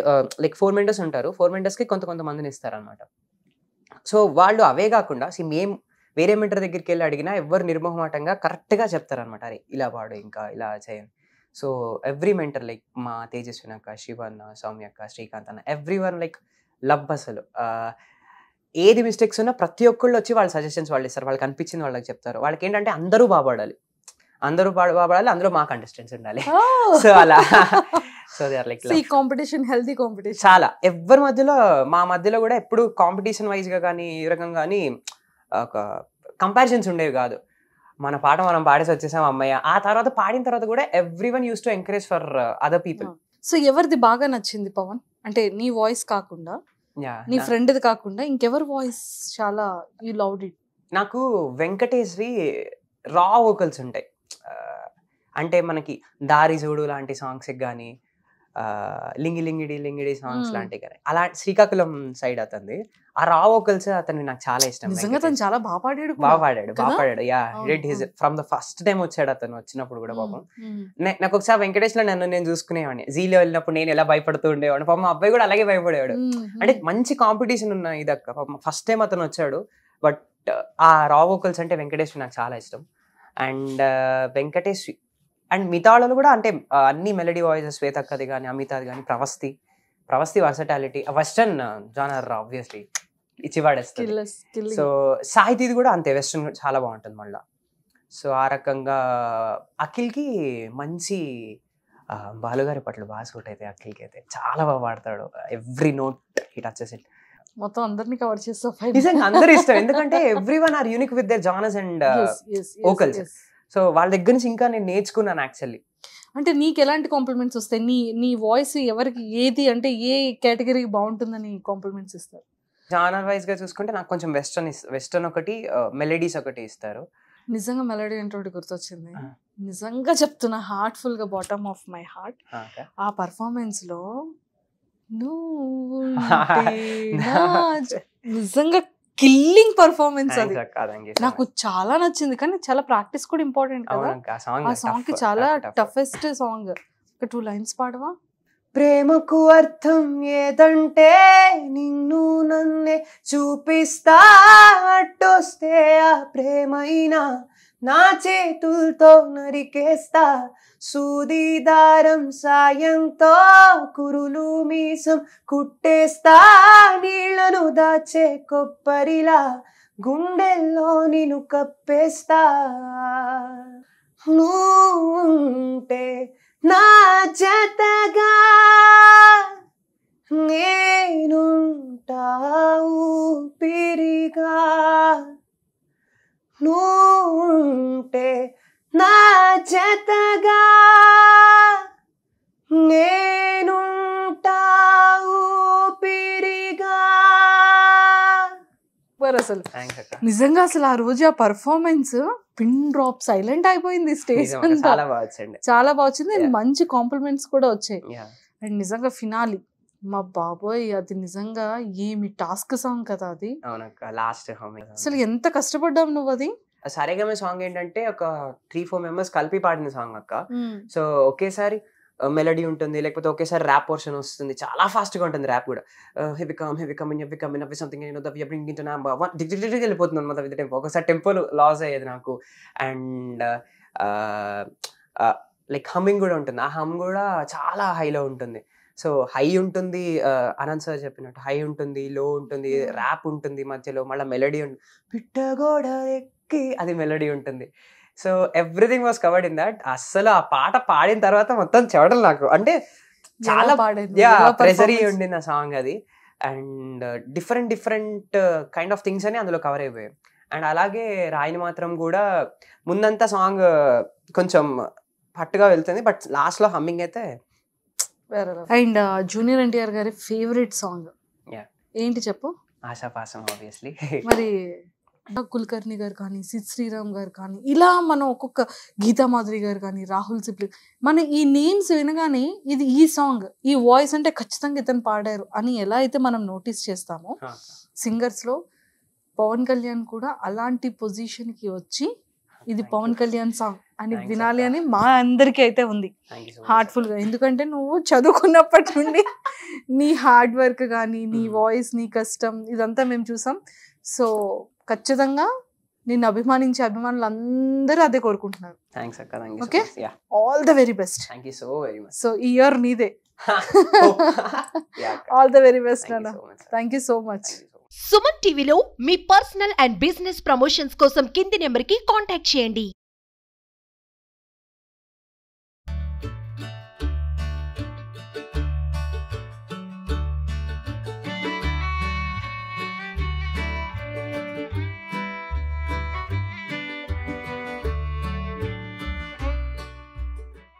లైక్ 4 మెంటర్స్ ఉంటారు, 4 మెంటర్స్కి కొంతమందిని ఇస్తారనమాట. సో వాళ్ళు అవే కాకుండా మేము వేరే మెంటర్ దగ్గరికి వెళ్ళి అడిగినా ఎవరు నిర్మోహమాటంగా కరెక్ట్గా చెప్తారనమాట, అరే ఇలా పాడు, ఇంకా ఇలా చేయండి. సో ఎవ్రీ మెంటర్ లైక్ మా తేజస్విని అక్క, శివన్న, సౌమ్య అక్క, శ్రీకాంత్ అన్న, ఎవ్రీ వన్ లైక్ లవ్. అసలు ఏది మిస్టేక్స్ ఉన్నా ప్రతి ఒక్కళ్ళు వచ్చి వాళ్ళ సజెషన్స్ వాళ్ళు ఇస్తారు, వాళ్ళకి అనిపించింది వాళ్ళకి చెప్తారు. వాళ్ళకి ఏంటంటే అందరూ బాగుపడాలి, అందులో మా కంటెస్టెంట్స్ ఉండాలి. సో అలా so they are like competition, healthy competition చాలా. ఎవరి మధ్యలో మా మధ్యలో కూడా ఎప్పుడు కాంపిటీషన్ వైజ్ గా కానీ ఈ రకంగా కానీ ఒక కంపారిజన్స్ ఉండేవి కాదు. మన పాట మనం పాడేసి వచ్చేసాం అమ్మయ్య. ఆ తర్వాత పాడిన తర్వాత కూడా every one use to encourage for other people. So ఎవరిది బాగా నచ్చింది పవన్? అంటే నీ వాయిస్ కాకుండా, నీ ఫ్రెండ్ది కాకుండా ఇంకెవరి వాయిస్ చాలా యూ లవ్డ్ ఇట్? నాకు వెంకటేశ్వరి రా వోకల్స్ ఉంటాయి. అంటే మనకి దారి చూడు లాంటి సాంగ్స్ కానీ, లింగి లింగిడి సాంగ్స్ లాంటివి కానీ, అలా శ్రీకాకుళం సైడ్ అతనిది ఆ రా వోకల్స్ అతను నాకు చాలా ఇష్టం. నిజంగా తను చాలా బాగా పాడాడు. Yeah, did his from the first time వచ్చాడు అతను. వచ్చినప్పుడు కూడా పాపం నాకు ఒకసారి వెంకటేష్ లో నేను చూసుకునేవాడిని. జీలో వెళ్ళినప్పుడు నేను ఎలా భయపడుతూ ఉండేవాడిని, పాపం అబ్బాయి కూడా అలాగే భయపడేవాడు. అంటే మంచి కాంపిటీషన్ ఉన్న ఇదక్క. పాపం ఫస్ట్ టైం అతను వచ్చాడు. బట్ ఆ రా వోకల్స్ అంటే వెంకటేష్ నాకు చాలా ఇష్టం. అండ్ వెంకటేష్ అండ్ మిగతా వాళ్ళు కూడా అంటే అన్ని మెలడీ వాయిసెస్, శ్వేతక్కది కానీ, అమితాది కానీ, Pravasthi versatility, western genre obviously ఇచ్చి వాడేస్తుంది. సో సాహితీది కూడా అంతే, వెస్టర్న్ చాలా బాగుంటుంది మళ్ళీ. సో ఆ రకంగా అఖిల్కి మంచి బాలుగారి పట్ల బాగా సూట్ అయితే. అఖిల్కి అయితే చాలా బాగా పాడతాడు, every note he touches it. మొత్తం అందరినీ కవర్ చేస్తావు. నిజంగా అందరు ఇష్టం, ఎందుకంటే every one or unique with their genres and vocals. So వాళ్ళ దగ్గర నుంచి ఇంకా నేను నేర్చుకున్నాను యాక్చువల్లీ. అంటే నీకు ఎలాంటి కాంప్లిమెంట్స్ వస్తాయి? నీ వాయిస్ ఎవరికి ఏది అంటే ఏ కేటగిరీ బాగుంటుందని కాంప్లిమెంట్స్ ఇస్తారు? జానర్ వైజ్ గా చూసుకుంటే నాకు కొంచెం వెస్టర్న్ ఒకటి, మెలడీస్ ఒకటి ఇస్తారు. నిజంగా మెలడీ అంటే గుర్తొచ్చింది, నిజంగా చెప్తున్నా, హార్ట్ఫుల్ గా, బాటమ్ ఆఫ్ మై హార్ట్, ఆ పర్ఫార్మెన్స్ లో నువ్వు నిజంగా కిల్లింగ్ పర్ఫార్మెన్స్. అది నాకు చాలా నచ్చింది. కానీ చాలా ప్రాక్టీస్ కూడా ఇంపార్టెంట్ కదా. ఆ సాంగ్ కి చాలా టఫెస్ట్ సాంగ్. ఒక 2 లైన్స్ పాడవా? ప్రేమకు అర్థం ఏదంటే నిన్ను నన్నే చూపిస్తా, అట్టొస్తే ఆ ప్రేమైనా నా చేతులతో నరికేస్తా, సూది దారం సాయంతో కురులు మీసం కుట్టేస్తా, నీళ్లను దాచే కొబ్బరిలా గుండెల్లో నిన్ను కప్పేస్తా, నువ్వుంటే నా జతగా నేనుంటా ఊపిరిగా, నువ్వుంటే నా జతగా నేనుంటా ఊపిరిగా. అసలు నిజంగా అసలు ఆ రోజు ఆ పర్ఫార్మెన్స్ పిన్ డ్రాప్ సైలెంట్ అయిపోయింది స్టేజ్ అంతా. చాలా బాగా వచ్చింది, చాలా బాగా వచ్చింది. మంచి కాంప్లిమెంట్స్ కూడా వచ్చాయి. Yeah. అండ్ నిజంగా ఫినాలి మా బాబోయ్, అది నిజంగా ఏమి టాస్క్ సాంగ్ కదా అది. అవునక్క, లాస్ట్ అసలు ఎంత కష్టపడ్డావు నువ్వు అది. సరేగమే సాంగ్ ఏంటంటే ఒక 3-4 మెంబర్స్ కలిపి పాడిన సాంగ్ అక్క. సో ఒకేసారి మెలడీ ఉంటుంది, లేకపోతే ఒకేసారి ర్యాప్ పోర్షన్ వస్తుంది, చాలా ఫాస్ట్ గా ఉంటుంది ర్యాప్ కూడా. వెళ్ళిపోతుంది అనమాట విత్ టెంపో. ఒకసారి టెంపో లాస్ అయ్యేది నాకు. అండ్ లైక్ హమ్మింగ్ కూడా ఉంటుంది, ఆ హమ్ కూడా చాలా హైలో ఉంటుంది. సో హై ఉంటుంది, అనంత్ సార్ చెప్పినట్టు హై ఉంటుంది, లో ఉంటుంది, ర్యాప్ ఉంటుంది మధ్యలో, మళ్ళీ మెలడీ ఉంటుంది, పిట్టగోడ ఎక్కి అది మెలడీ ఉంటుంది. So everything was covered in that. అస్సలు ఆ పాట పాడిన తర్వాత మొత్తం చెవడలు నాకు, అంటే చాలా ప్రెజరీ ఉండింది ఆ సాంగ్ అది. And different kind of things అని అందులో కవర్ అయిపోయాయి. అండ్ అలాగే రాయిని మాత్రం కూడా ముందంతా సాంగ్ కొంచెం పట్టుగా వెళ్తుంది, బట్ లాస్ట్ లో హమ్మింగ్ అయితే. అండ్ జూనియర్ ఎన్టీఆర్ గారి ఫేవరెట్ సాంగ్ ఏంటి చెప్పు? ఆశాపాసం ఆబ్వియస్లీ. మరి కుల్కర్ణి గారు కానీ, సిద్ శ్రీరామ్ గారు కానీ, ఇలా మనం ఒక్కొక్క గీతా మాధురి గారు కానీ, రాహుల్ సిప్లి, మన ఈ నేమ్స్ వినగానే ఇది ఈ సాంగ్, ఈ వాయిస్ అంటే ఖచ్చితంగా ఇతను పాడారు అని ఎలా అయితే మనం నోటీస్ చేస్తామో, సింగర్స్ లో పవన్ కళ్యాణ్ కూడా అలాంటి పొజిషన్ కి వచ్చి ఇది పవన్ కళ్యాణ్ సాంగ్ అని వినాలి అని మా అందరికీ అయితే ఉంది హార్ట్ఫుల్ గా. ఎందుకంటే నువ్వు చదువుకున్నప్పటి నుండి నీ హార్డ్ వర్క్ కానీ, నీ వాయిస్, నీ కష్టం ఇదంతా మేము చూసాం. సో ఖచ్చితంగా నిన్ను అభిమానించే అభిమానులు అందరూ అదే కోరుకుంటున్నారు. Okay, all the very best. So ఈ ఇయర్ నీదే. ఆల్ ద వెరీ బెస్ట్ నాన్న. Thank you so much. Suman టీవీలో మీ పర్సనల్ అండ్ బిజినెస్ ప్రమోషన్స్ కోసం కింది నెంబర్కి కాంటాక్ట్ చేయండి.